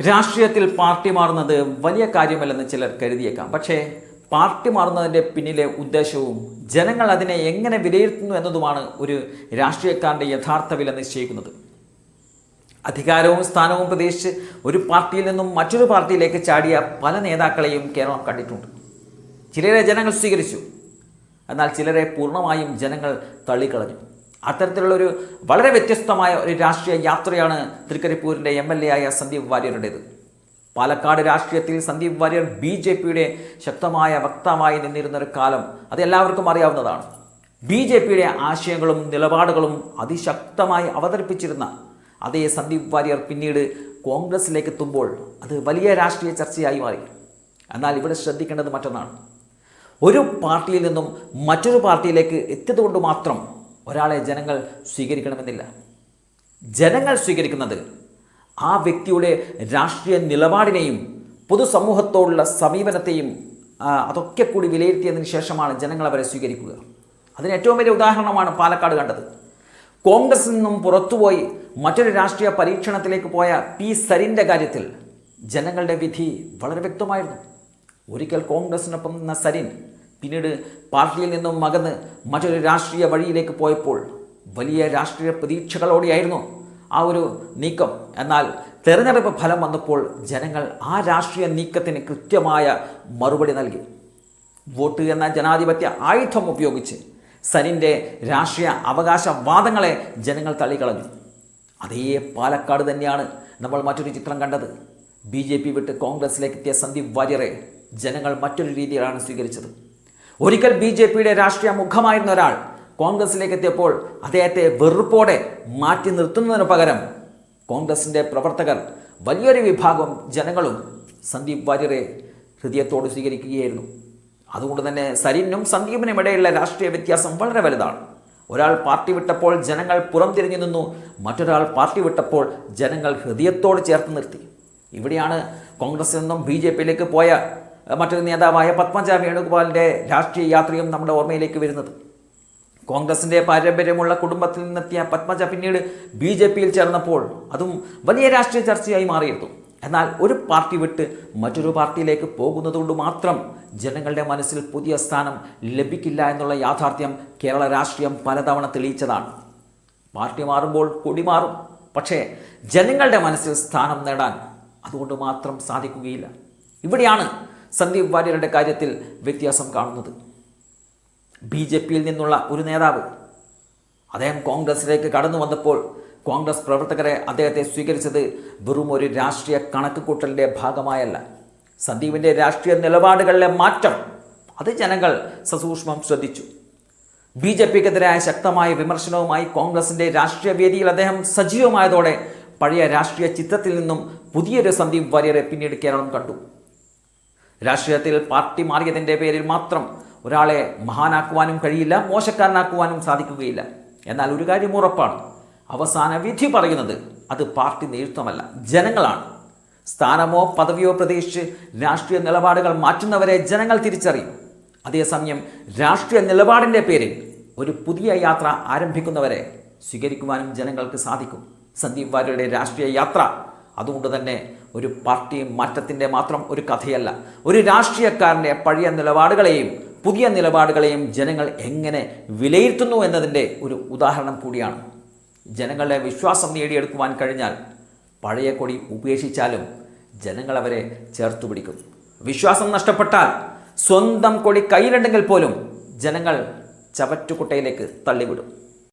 രാഷ്ട്രീയത്തിൽ പാർട്ടി മാറുന്നത് വലിയ കാര്യമല്ലെന്ന് ചിലർ കരുതിയേക്കാം. പക്ഷേ പാർട്ടി മാറുന്നതിൻ്റെ പിന്നിലെ ഉദ്ദേശവും ജനങ്ങൾ അതിനെ എങ്ങനെ വിലയിരുത്തുന്നു എന്നതുമാണ് ഒരു രാഷ്ട്രീയക്കാരൻ്റെ യഥാർത്ഥ വില നിശ്ചയിക്കുന്നത്. അധികാരവും സ്ഥാനവും പ്രതീക്ഷിച്ച് ഒരു പാർട്ടിയിൽ നിന്നും മറ്റൊരു പാർട്ടിയിലേക്ക് ചാടിയ പല നേതാക്കളെയും കേരളം കണ്ടിട്ടുണ്ട്. ചിലരെ ജനങ്ങൾ സ്വീകരിച്ചു, എന്നാൽ ചിലരെ പൂർണ്ണമായും ജനങ്ങൾ തള്ളിക്കളഞ്ഞു. അത്തരത്തിലുള്ളൊരു വളരെ വ്യത്യസ്തമായ ഒരു രാഷ്ട്രീയ യാത്രയാണ് തൃക്കരിപ്പൂരിൻ്റെ MLA ആയ സന്ദീപ് വാര്യരുടേത്. പാലക്കാട് രാഷ്ട്രീയത്തിൽ സന്ദീപ് വാര്യർ BJPയുടെ ശക്തമായ വക്താവായി നിന്നിരുന്നൊരു കാലം അത് എല്ലാവർക്കും അറിയാവുന്നതാണ്. BJPയുടെ ആശയങ്ങളും നിലപാടുകളും അതിശക്തമായി അവതരിപ്പിച്ചിരുന്ന അതേ സന്ദീപ് വാര്യർ പിന്നീട് കോൺഗ്രസിലേക്ക് എത്തുമ്പോൾ അത് വലിയ രാഷ്ട്രീയ ചർച്ചയായി മാറി. എന്നാൽ ഇവിടെ ശ്രദ്ധിക്കേണ്ടത് മറ്റൊന്നാണ്. ഒരു പാർട്ടിയിൽ നിന്നും മറ്റൊരു പാർട്ടിയിലേക്ക് എത്തിയതുകൊണ്ട് മാത്രം ഒരാളെ ജനങ്ങൾ സ്വീകരിക്കണമെന്നില്ല. ജനങ്ങൾ സ്വീകരിക്കുന്നത് ആ വ്യക്തിയുടെ രാഷ്ട്രീയ നിലപാടിനെയും പൊതുസമൂഹത്തോടുള്ള സമീപനത്തെയും അതൊക്കെ കൂടി വിലയിരുത്തിയതിന് ശേഷമാണ് ജനങ്ങൾ അവരെ സ്വീകരിക്കുക. അതിന് ഏറ്റവും വലിയ ഉദാഹരണമാണ് പാലക്കാട് കണ്ടത്. കോൺഗ്രസിൽ നിന്നും പുറത്തുപോയി മറ്റൊരു രാഷ്ട്രീയ പരീക്ഷണത്തിലേക്ക് പോയ P. സരിൻ്റെ കാര്യത്തിൽ ജനങ്ങളുടെ വിധി വളരെ വ്യക്തമായിരുന്നു. ഒരിക്കൽ കോൺഗ്രസിനൊപ്പം നിന്ന സരിൻ പിന്നീട് പാർട്ടിയിൽ നിന്നും മകന്ന് മറ്റൊരു രാഷ്ട്രീയ വഴിയിലേക്ക് പോയപ്പോൾ വലിയ രാഷ്ട്രീയ പ്രതീക്ഷകളോടെയായിരുന്നു ആ ഒരു നീക്കം. എന്നാൽ തെരഞ്ഞെടുപ്പ് ഫലം വന്നപ്പോൾ ജനങ്ങൾ ആ രാഷ്ട്രീയ നീക്കത്തിന് കൃത്യമായ മറുപടി നൽകി. വോട്ട് എന്ന ജനാധിപത്യ ആയുധം ഉപയോഗിച്ച് സരിൻ്റെ രാഷ്ട്രീയ അവകാശവാദങ്ങളെ ജനങ്ങൾ തള്ളിക്കളഞ്ഞു. അതേ പാലക്കാട് തന്നെയാണ് നമ്മൾ മറ്റൊരു ചിത്രം കണ്ടത്. BJP വിട്ട് കോൺഗ്രസിലേക്ക് എത്തിയ സന്ദീപ് വാര്യരെ ജനങ്ങൾ മറ്റൊരു രീതിയിലാണ് സ്വീകരിച്ചത്. ഒരിക്കൽ BJPയുടെ രാഷ്ട്രീയ മുഖമായിരുന്ന ഒരാൾ കോൺഗ്രസിലേക്ക് എത്തിയപ്പോൾ അദ്ദേഹത്തെ വെറുപ്പോടെ മാറ്റി നിർത്തുന്നതിന് പകരം കോൺഗ്രസിൻ്റെ പ്രവർത്തകർ വലിയൊരു വിഭാഗം ജനങ്ങളും സന്ദീപ് വാര്യരെ ഹൃദയത്തോട് സ്വീകരിക്കുകയായിരുന്നു. അതുകൊണ്ട് തന്നെ സരിനും സന്ദീപിനും ഇടയിലുള്ള രാഷ്ട്രീയ വ്യത്യാസം വളരെ വലുതാണ്. ഒരാൾ പാർട്ടി വിട്ടപ്പോൾ ജനങ്ങൾ പുറംതിരിഞ്ഞു നിന്നു, മറ്റൊരാൾ പാർട്ടി വിട്ടപ്പോൾ ജനങ്ങൾ ഹൃദയത്തോട് ചേർത്ത് നിർത്തി. ഇവിടെയാണ് കോൺഗ്രസിൽ നിന്നും BJPയിലേക്ക് പോയ മറ്റൊരു നേതാവായ പത്മജ വേണുഗോപാലിൻ്റെ രാഷ്ട്രീയ യാത്രയും നമ്മുടെ ഓർമ്മയിലേക്ക് വരുന്നത്. കോൺഗ്രസിൻ്റെ പാരമ്പര്യമുള്ള കുടുംബത്തിൽ നിന്നെത്തിയ പത്മജ പിന്നീട് BJPയിൽ ചേർന്നപ്പോൾ അതും വലിയ രാഷ്ട്രീയ ചർച്ചയായി മാറിയിരുന്നു. എന്നാൽ ഒരു പാർട്ടി വിട്ട് മറ്റൊരു പാർട്ടിയിലേക്ക് പോകുന്നതുകൊണ്ട് മാത്രം ജനങ്ങളുടെ മനസ്സിൽ പുതിയ സ്ഥാനം ലഭിക്കില്ല എന്നുള്ള യാഥാർത്ഥ്യം കേരള രാഷ്ട്രീയം പലതവണ തെളിയിച്ചതാണ്. പാർട്ടി മാറുമ്പോൾ കൊടി മാറും, പക്ഷേ ജനങ്ങളുടെ മനസ്സിൽ സ്ഥാനം നേടാൻ അതുകൊണ്ട് മാത്രം സാധിക്കുകയില്ല. ഇവിടെയാണ് സന്ദീപ് വാര്യരുടെ കാര്യത്തിൽ വ്യത്യാസം കാണുന്നത്. BJPയിൽ നിന്നുള്ള ഒരു നേതാവ് അദ്ദേഹം കോൺഗ്രസിലേക്ക് കടന്നു വന്നപ്പോൾ കോൺഗ്രസ് പ്രവർത്തകരെ അദ്ദേഹത്തെ സ്വീകരിച്ചത് വെറും ഒരു രാഷ്ട്രീയ കണക്കുകൂട്ടലിൻ്റെ ഭാഗമായല്ല. സന്ദീപിൻ്റെ രാഷ്ട്രീയ നിലപാടുകളിലെ മാറ്റം അത് ജനങ്ങൾ സസൂക്ഷ്മം ശ്രദ്ധിച്ചു. BJPക്കെതിരായ ശക്തമായ വിമർശനവുമായി കോൺഗ്രസിൻ്റെ രാഷ്ട്രീയ വേദിയിൽ അദ്ദേഹം സജീവമായതോടെ പഴയ രാഷ്ട്രീയ ചിത്രത്തിൽ നിന്നും പുതിയൊരു സന്ദീപ് വാര്യരെ പിന്നീട് കേരളം കണ്ടു. രാഷ്ട്രീയത്തിൽ പാർട്ടി മാറിയതിൻ്റെ പേരിൽ മാത്രം ഒരാളെ മഹാനാക്കുവാനും കഴിയില്ല, മോശക്കാരനാക്കുവാനും സാധിക്കുകയില്ല. എന്നാൽ ഒരു കാര്യം ഉറപ്പാണ്, അവസാന വിധി പറയുന്നത് അത് പാർട്ടി നേതൃത്വമല്ല, ജനങ്ങളാണ്. സ്ഥാനമോ പദവിയോ പ്രതീക്ഷിച്ച് രാഷ്ട്രീയ നിലപാടുകൾ മാറ്റുന്നവരെ ജനങ്ങൾ തിരിച്ചറിയും. അതേസമയം രാഷ്ട്രീയ നിലപാടിൻ്റെ പേരിൽ ഒരു പുതിയ യാത്ര ആരംഭിക്കുന്നവരെ സ്വീകരിക്കുവാനും ജനങ്ങൾക്ക് സാധിക്കും. സന്ദീപ് വാര്യരുടെ രാഷ്ട്രീയ യാത്ര അതുകൊണ്ട് തന്നെ ഒരു പാർട്ടി മാറ്റത്തിൻ്റെ മാത്രം ഒരു കഥയല്ല, ഒരു രാഷ്ട്രീയക്കാരൻ്റെ പഴയ നിലപാടുകളെയും പുതിയ നിലപാടുകളെയും ജനങ്ങൾ എങ്ങനെ വിലയിരുത്തുന്നു എന്നതിൻ്റെ ഒരു ഉദാഹരണം കൂടിയാണ്. ജനങ്ങളുടെ വിശ്വാസം നേടിയെടുക്കുവാൻ കഴിഞ്ഞാൽ പഴയ കൊടി ഉപേക്ഷിച്ചാലും ജനങ്ങൾ അവരെ ചേർത്തു പിടിക്കും. വിശ്വാസം നഷ്ടപ്പെട്ടാൽ സ്വന്തം കൊടി കയ്യിലുണ്ടെങ്കിൽ പോലും ജനങ്ങൾ ചവറ്റുകുട്ടയിലേക്ക് തള്ളിവിടും.